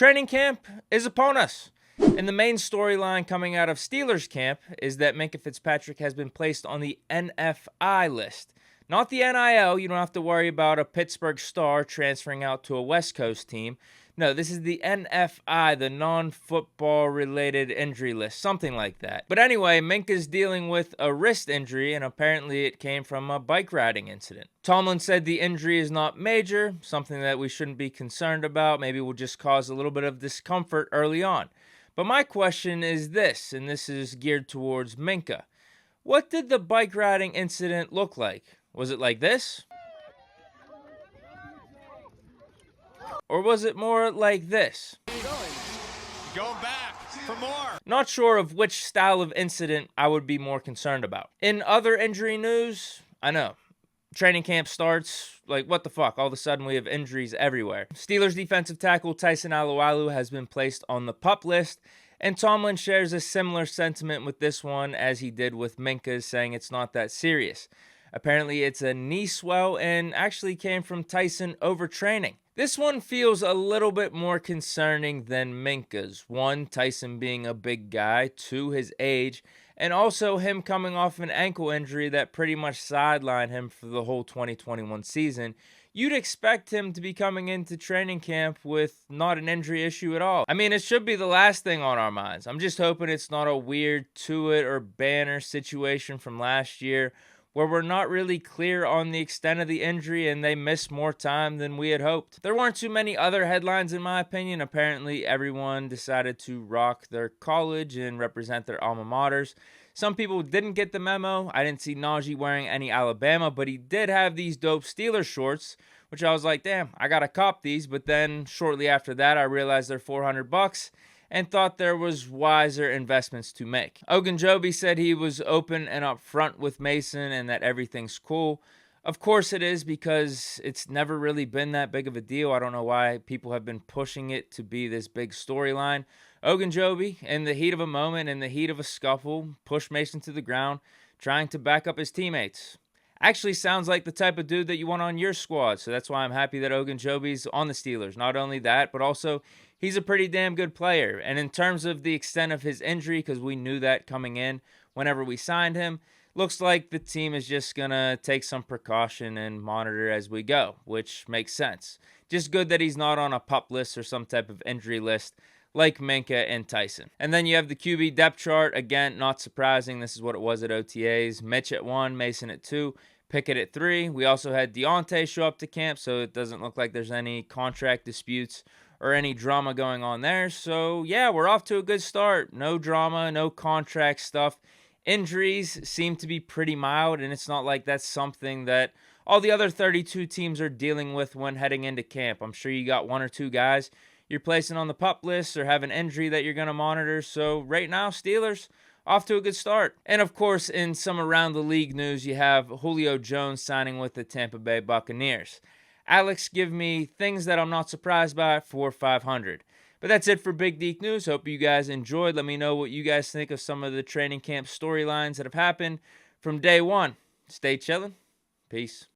Training camp is upon us. And the main storyline coming out of Steelers camp is that Minkah Fitzpatrick has been placed on the NFI list. Not the NIL, you don't have to worry about a Pittsburgh star transferring out to a West Coast team. No, this is the NFI, the non-football related injury list, something like that. But anyway, Minkah's dealing with a wrist injury, and apparently it came from a bike riding incident. Tomlin said the injury is not major, something that we shouldn't be concerned about, maybe will just cause a little bit of discomfort early on. But my question is this, and this is geared towards Minkah. What did the bike riding incident look like? Was it like this? Or was it more like this? Going back for more. Not sure of which style of incident I would be more concerned about. In other injury news, I know, training camp starts, like what the fuck, all of a sudden we have injuries everywhere. Steelers defensive tackle Tyson Alualu has been placed on the PUP list, and Tomlin shares a similar sentiment with this one as he did with Minkah, saying it's not that serious. Apparently it's a knee swell and actually came from Tyson overtraining. This one feels a little bit more concerning than Minkah's. One, Tyson being a big guy. Two, his age. And also him coming off an ankle injury that pretty much sidelined him for the whole 2021 season. You'd expect him to be coming into training camp with not an injury issue at all. I mean, it should be the last thing on our minds. I'm just hoping it's not a weird Tuit or Banner situation from last year where we're not really clear on the extent of the injury and they missed more time than we had hoped. There weren't too many other headlines in my opinion. Apparently everyone decided to rock their college and represent their alma maters. Some people didn't get the memo. I didn't see Najee wearing any Alabama, but he did have these dope Steelers shorts, which I was like, damn, I gotta cop these. But then shortly after that, I realized they're $400 and thought there was wiser investments to make. Ogunjobi said he was open and upfront with Mason and that everything's cool. Of course it is, because it's never really been that big of a deal. I don't know why people have been pushing it to be this big storyline. Ogunjobi, in the heat of a moment, in the heat of a scuffle, pushed Mason to the ground, trying to back up his teammates. Actually sounds like the type of dude that you want on your squad, so that's why I'm happy that Ogunjobi's on the Steelers. Not only that, but also he's a pretty damn good player. And in terms of the extent of his injury, because we knew that coming in whenever we signed him, looks like the team is just going to take some precaution and monitor as we go, which makes sense. Just good that he's not on a PUP list or some type of injury list like Minkah and Tyson. And then you have the QB depth chart. Again, not surprising. This is what it was at OTAs. Mitch at 1, Mason at 2, Pickett at 3. We also had Deontay show up to camp, so it doesn't look like there's any contract disputes or any drama going on there. So yeah, we're off to a good start. No drama, no contract stuff. Injuries seem to be pretty mild, and it's not like that's something that all the other 32 teams are dealing with when heading into camp. I'm sure you got one or two guys you're placing on the PUP list or have an injury that you're going to monitor. So right now, Steelers off to a good start. And of course, in some around the league news, you have Julio Jones signing with the Tampa Bay Buccaneers. Alex, give me things that I'm not surprised by for 500. But that's it for Big Deke News. Hope you guys enjoyed. Let me know what you guys think of some of the training camp storylines that have happened from day one. Stay chillin'. Peace.